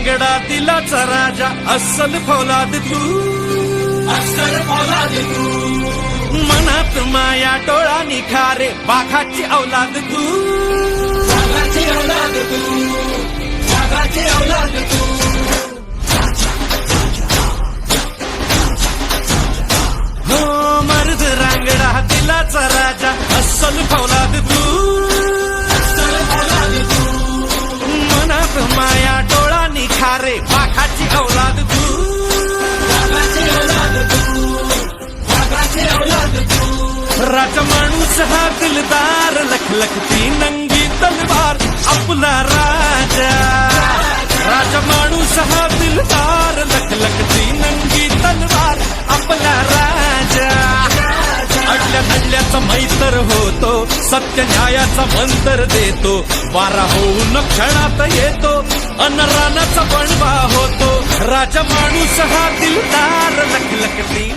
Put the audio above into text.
रांगडा दिलाचा राजा अस्सल फौलाद तू, अस्सल फौलाद तू. मनात माया डोळा निखारे बाघाची औलाद तू, बाघाची औलाद तू, बाघाची औलाद तू. हो मर्द रांगडा दिलाचा राजा अस्सल फौलाद तू, अस्सल फौलाद तू. मनात माया डोळा निखारे बाघाची औलाद तू, बाघाची औलाद तू, बाघाची औलाद तू. राजा माणूस हा दिलदार लखलखती नंगी तलवार आपला राजा. राजा माणूस हा दिलदार लखलखती नंगी तलवार आपला राजा. अडल्या नडल्याचा मैत्र होतो, सत्य न्यायाचा मंत्र देतो. वारा होऊन क्षणात येतो, अन रानाचा बनवा होतो. राजा माणूस हा दिलदार लखलखती